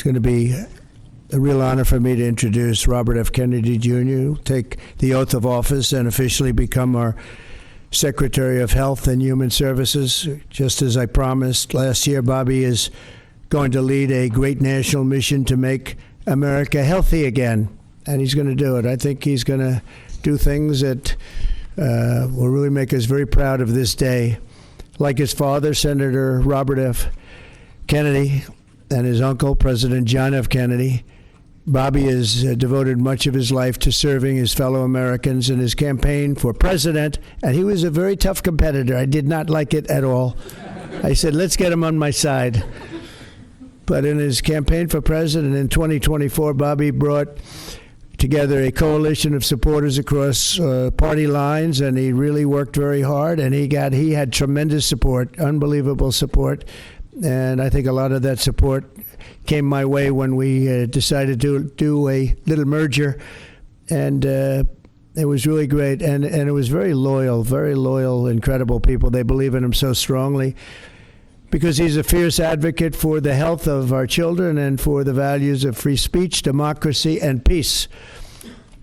It's going to be a real honor for me to introduce Robert F. Kennedy Jr., who'll take the oath of office and officially become our Secretary of Health and Human Services. Just as I promised last year, Bobby is going to lead a great national mission to make America healthy again, and he's going to do it. I think he's going to do things that will really make us very proud of this day. Like his father, Senator Robert F. Kennedy, and his uncle, President John F. Kennedy, Bobby has devoted much of his life to serving his fellow Americans in his campaign for president, and he was a very tough competitor. I did not like it at all. I said, let's get him on my side. But in his campaign for president in 2024, Bobby brought together a coalition of supporters across party lines, and he really worked very hard, and he had tremendous support, unbelievable support. And I think a lot of that support came my way when we decided to do a little merger, and it was really great. And it was very loyal, incredible people. They believe in him so strongly because he's a fierce advocate for the health of our children and for the values of free speech, democracy, and peace.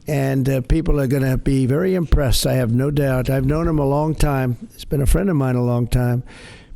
And people are going to be very impressed, I have no doubt. I've known him a long time. He's been a friend of mine a long time.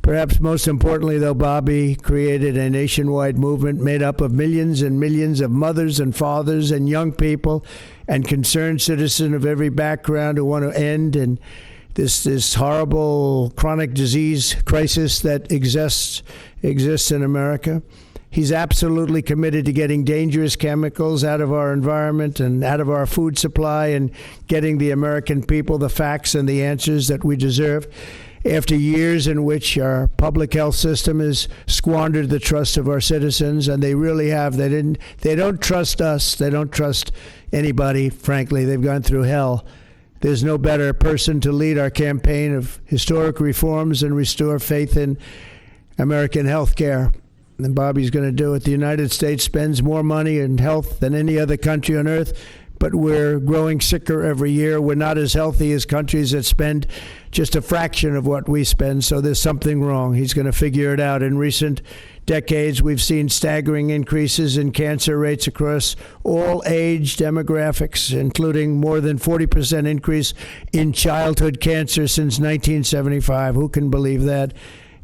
Perhaps most importantly, though, Bobby created a nationwide movement made up of millions and millions of mothers and fathers and young people and concerned citizens of every background who want to end and this horrible chronic disease crisis that exists in America. He's absolutely committed to getting dangerous chemicals out of our environment and out of our food supply and getting the American people the facts and the answers that we deserve. After years in which our public health system has squandered the trust of our citizens, and they really have. They don't trust us. They don't trust anybody, frankly. They've gone through hell. There's no better person to lead our campaign of historic reforms and restore faith in American health care. And Bobby's going to do it. The United States spends more money in health than any other country on earth, but we're growing sicker every year. We're not as healthy as countries that spend just a fraction of what we spend, so there's something wrong. He's going to figure it out. In recent decades, we've seen staggering increases in cancer rates across all age demographics, including more than 40% increase in childhood cancer since 1975. Who can believe that?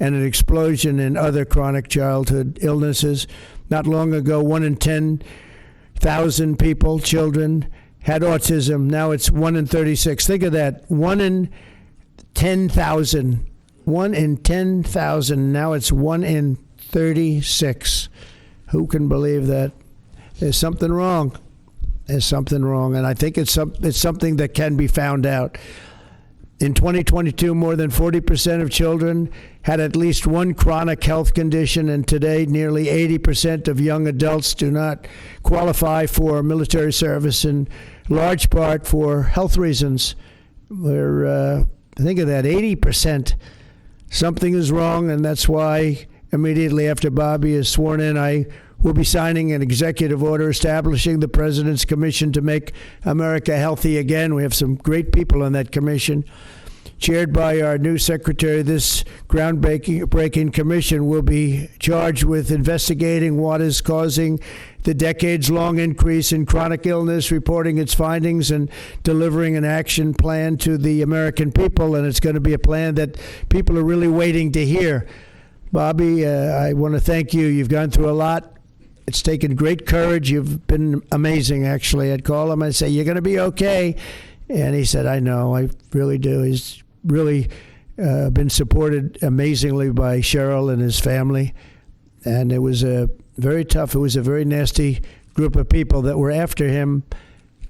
And an explosion in other chronic childhood illnesses. Not long ago, 1 in 10,000 people, children, had autism. Now it's 1 in 36. Think of that. 1 in 10,000. 1 in 10,000. Now it's 1 in 36. Who can believe that? There's something wrong. There's something wrong. And I think it's something that can be found out. In 2022, more than 40% of children had at least one chronic health condition, and today nearly 80% of young adults do not qualify for military service, in large part for health reasons. Think of that, 80%. Something is wrong, and that's why immediately after Bobby is sworn in, I will be signing an executive order establishing the President's Commission to make America healthy again. We have some great people on that commission. Chaired by our new secretary, this groundbreaking commission will be charged with investigating what is causing the decades-long increase in chronic illness, reporting its findings, and delivering an action plan to the American people. And it's going to be a plan that people are really waiting to hear. Bobby, I want to thank you. You've gone through a lot. It's taken great courage. You've been amazing, actually. I'd call him and say, you're going to be okay. And he said, I know, I really do. He's really been supported amazingly by Cheryl and his family. And it was very tough. It was a very nasty group of people that were after him.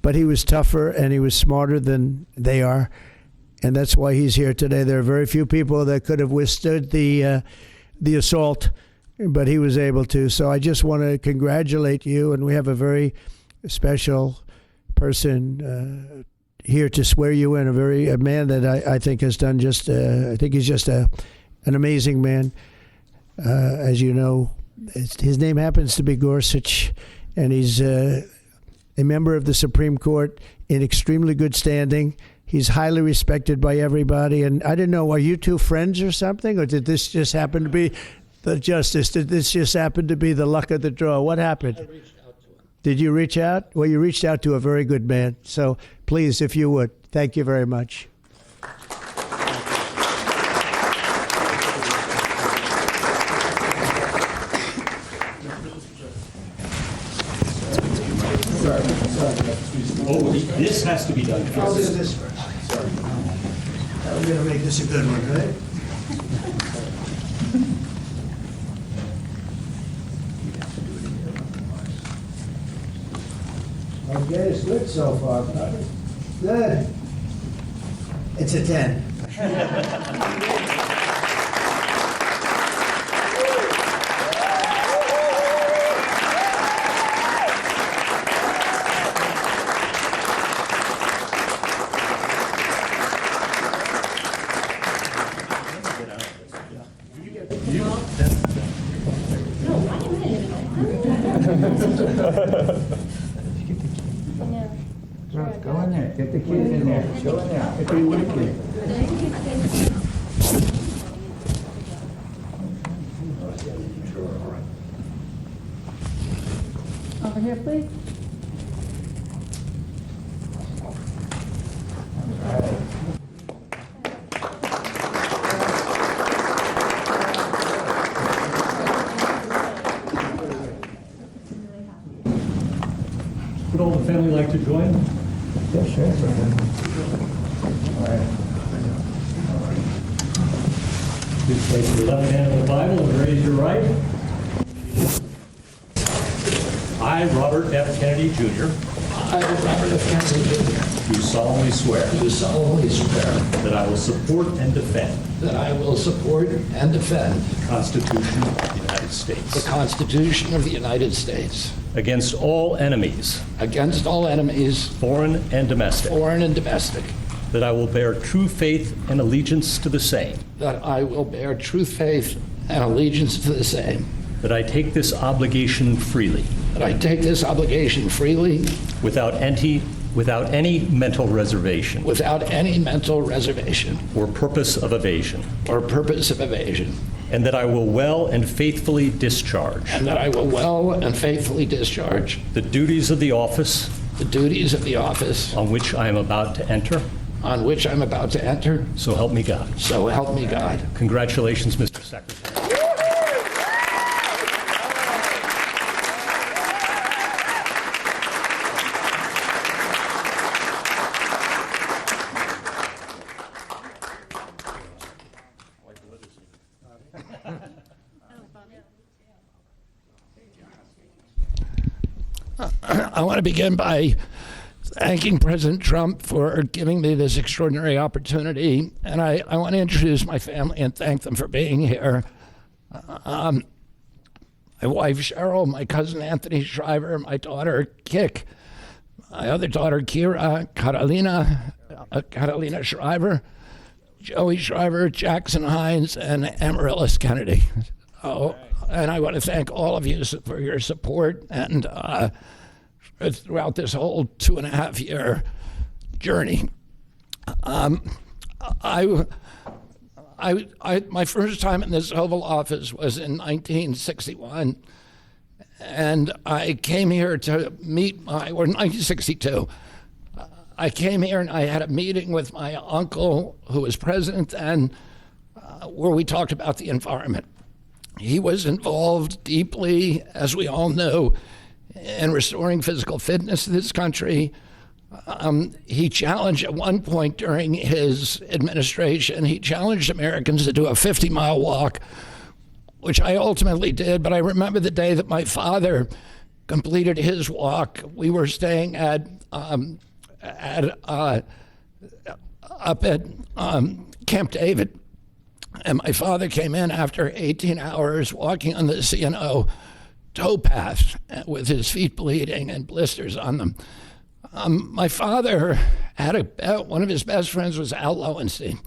But he was tougher and he was smarter than they are. And that's why he's here today. There are very few people that could have withstood the assault, but he was able to. So I just want to congratulate you, and we have a very special person here to swear you in, a man that I think has done I think he's just an amazing man. As you know, his name happens to be Gorsuch, and he's a member of the Supreme Court in extremely good standing. He's highly respected by everybody. And I didn't know, are you two friends or something? Or did this just happen to be? the justice. Did this just happen to be the luck of the draw? What happened? I reached out to him. Did you reach out? Well, you reached out to a very good man. So please, if you would, thank you very much. Oh, this has to be done first. I'll do this first. Sorry. We're going to make this a good one, right? Okay, it's good so far, brother. Good. It's a 10. Go in there, get the kids in there, go in there, get the wicked. Over here, please. Would all the family like to join? Yeah, sure. All right. Please place your left hand on the Bible and raise your right. I, Robert F. Kennedy Jr., I, Robert F. Kennedy Jr., do solemnly swear do solemnly swear that I will support and defend that I will support and defend the Constitution of the United the States Constitution of the United States against all enemies, against all enemies, foreign and domestic, foreign and domestic, that I will bear true faith and allegiance to the same, that I will bear true faith and allegiance to the same, that I take this obligation freely, that I take this obligation freely without any mental reservation without any mental reservation or purpose of evasion, or purpose of evasion, and that I will well and faithfully discharge and that I will well and faithfully discharge the duties of the office the duties of the office on which I am about to enter. on which I'm about to enter. So help me God. So help me God. Congratulations, Mr. Secretary. I want to begin by thanking President Trump for giving me this extraordinary opportunity, and I want to introduce my family and thank them for being here. My wife Cheryl, my cousin Anthony Shriver, my daughter Kik, my other daughter Kira, Catalina Shriver, Joey Shriver, Jackson Hines, and Amaryllis Kennedy. Oh, and I want to thank all of you for your support and throughout this whole 2.5-year journey. My first time in this Oval Office was in 1961, and I came here to meet or 1962. I came here and I had a meeting with my uncle, who was president then, where we talked about the environment. He was involved deeply, as we all know, in restoring physical fitness in this country. He challenged at one point during his administration, he challenged Americans to do a 50-mile walk, which I ultimately did. But I remember the day that my father completed his walk. We were staying up at Camp David. And my father came in after 18 hours walking on the C&O towpath with his feet bleeding and blisters on them. My father had one of his best friends was Al Lowenstein.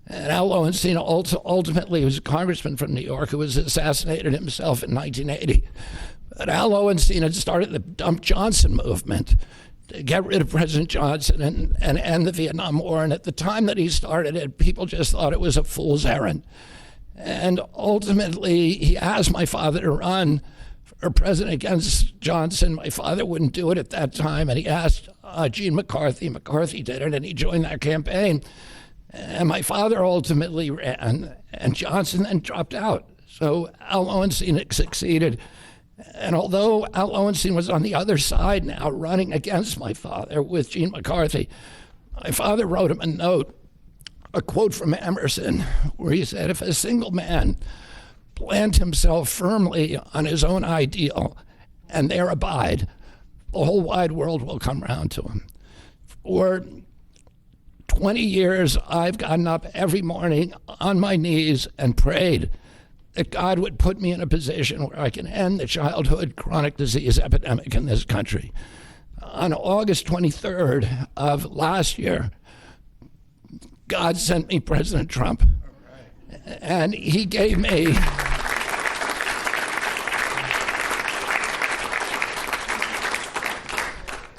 And Al Lowenstein ultimately was a congressman from New York who was assassinated himself in 1980. But Al Lowenstein had started the Dump Johnson movement to get rid of President Johnson and end the Vietnam War. And at the time that he started it, people just thought it was a fool's errand. And ultimately, he asked my father to run for president against Johnson. My father wouldn't do it at that time, and he asked Gene McCarthy. McCarthy did it, and he joined that campaign. And my father ultimately ran, and Johnson then dropped out. So Al Lowenstein succeeded. And although Al Lowenstein was on the other side now, running against my father with Gene McCarthy, my father wrote him a note, a quote from Emerson, where he said, if a single man plant himself firmly on his own ideal and there abide, the whole wide world will come round to him. For 20 years, I've gotten up every morning on my knees and prayed that God would put me in a position where I can end the childhood chronic disease epidemic in this country. On August 23rd of last year, God sent me President Trump. And he gave me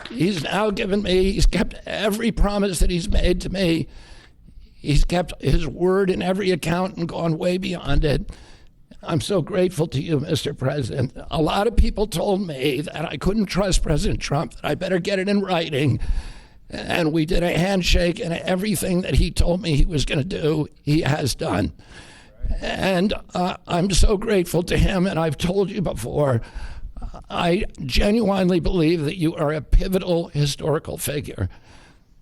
he's now given me, he's kept every promise that he's made to me. He's kept his word in every account and gone way beyond it. I'm so grateful to you, Mr. President. A lot of people told me that I couldn't trust President Trump, that I better get it in writing. And we did a handshake, and everything that he told me he was going to do, he has done. And I'm so grateful to him, and I've told you before, I genuinely believe that you are a pivotal historical figure,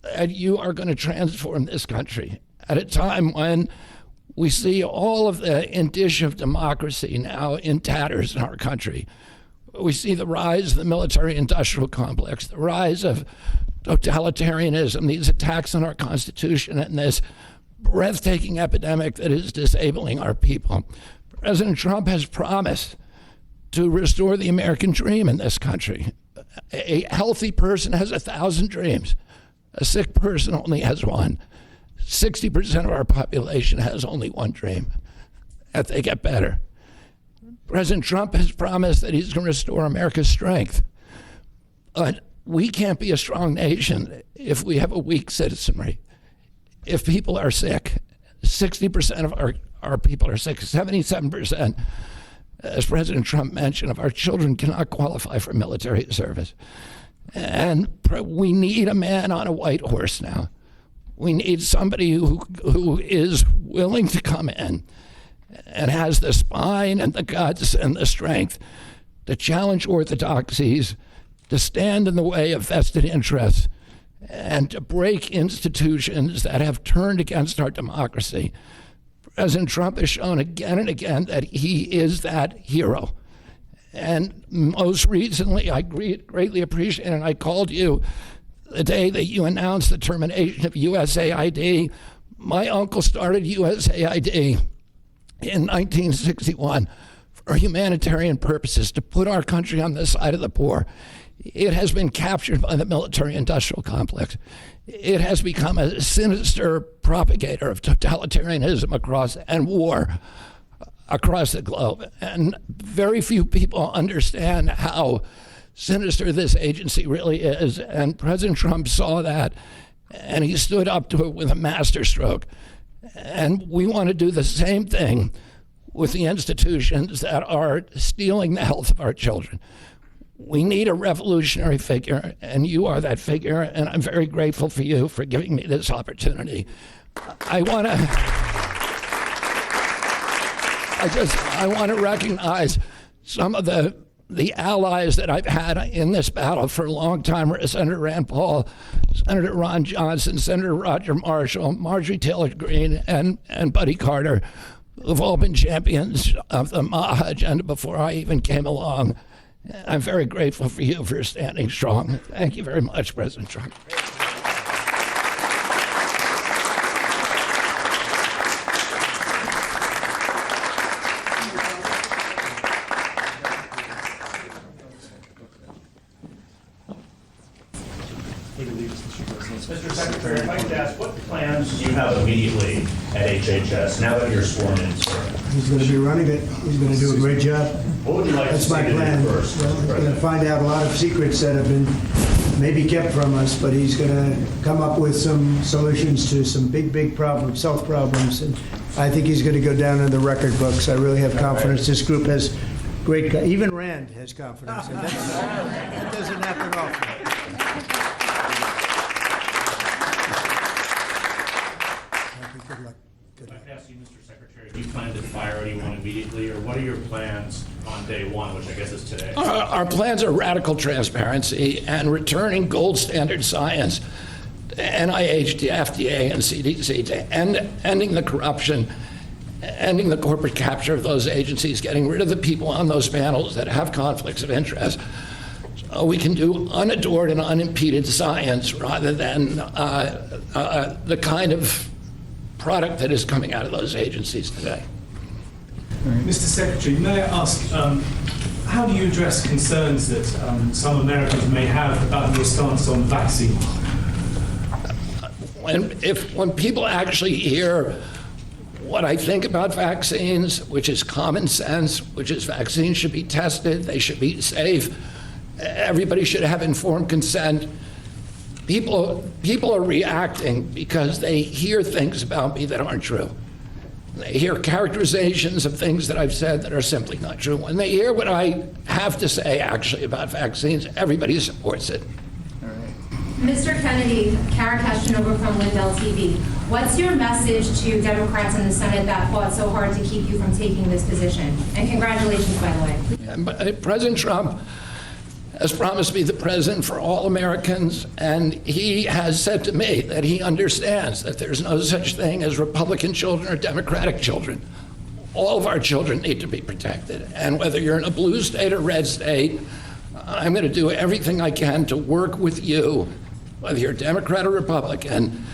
that you are going to transform this country at a time when we see all of the indicia of democracy now in tatters in our country. We see the rise of the military-industrial complex, the rise of totalitarianism, these attacks on our Constitution, and this breathtaking epidemic that is disabling our people. President Trump has promised to restore the American dream in this country. A healthy person has 1,000 dreams. A sick person only has one. 60% of our population has only one dream, that they get better. President Trump has promised that he's going to restore America's strength. But we can't be a strong nation if we have a weak citizenry. If people are sick, 60% of our people are sick, 77%, as President Trump mentioned, of our children cannot qualify for military service. And we need a man on a white horse now. We need somebody who is willing to come in and has the spine and the guts and the strength to challenge orthodoxies, to stand in the way of vested interests, and to break institutions that have turned against our democracy. President Trump has shown again and again that he is that hero. And most recently, I greatly appreciate it, and I called you the day that you announced the termination of USAID. My uncle started USAID in 1961 for humanitarian purposes, to put our country on the side of the poor. It has been captured by the military-industrial complex. It has become a sinister propagator of totalitarianism and war across the globe. And very few people understand how sinister this agency really is. And President Trump saw that, and he stood up to it with a masterstroke. And we want to do the same thing with the institutions that are stealing the health of our children. We need a revolutionary figure, and you are that figure, and I'm very grateful for you for giving me this opportunity. I want to recognize some of the allies that I've had in this battle for a long time: Senator Rand Paul, Senator Ron Johnson, Senator Roger Marshall, Marjorie Taylor Greene, and Buddy Carter, who've all been champions of the MAHA agenda before I even came along. I'm very grateful for you for standing strong. Thank you very much, President Trump. Mr. Secretary, I'd like to ask, what plans do you have immediately at HHS now that you're sworn in, sir? He's going to be running it. He's going to do a great job. What would you like That's to see my to do plan. first, Mr. We're going to President? find out a lot of secrets that have been may be kept from us, but he's going to come up with some solutions to some big problems, health problems. And I think he's going to go down in the record books. I really have confidence. This group has great, even Rand has confidence. And that doesn't happen often. Thank you. Good luck. Good luck. I'd ask you, Mr. Secretary, do you plan to fire anyone immediately, or what are your plans on day one, which I guess is today? Our plans are radical transparency and returning gold standard science to NIH, to FDA, and CDC, to ending the corruption, ending the corporate capture of those agencies, getting rid of the people on those panels that have conflicts of interest. So we can do unadored and unimpeded science rather than the kind of product that is coming out of those agencies today. Mr. Secretary, may I ask, how do you address concerns that some Americans may have about your stance on vaccines? When people actually hear what I think about vaccines, which is common sense, which is vaccines should be tested, they should be safe, everybody should have informed consent. People are reacting because they hear things about me that aren't true. They hear characterizations of things that I've said that are simply not true. When they hear what I have to say actually about vaccines, everybody supports it. Mr. Kennedy, Kara Cashinova from Lindell TV. What's your message to Democrats in the Senate that fought so hard to keep you from taking this position? And congratulations, by the way. And President Trump has promised to be the president for all Americans, and he has said to me that he understands that there's no such thing as Republican children or Democratic children. All of our children need to be protected, and whether you're in a blue state or red state, I'm going to do everything I can to work with you, whether you're Democrat or Republican,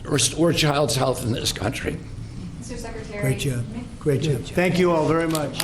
to restore child's health in this country. Mr. Secretary. Great job. Great job. Thank you all very much.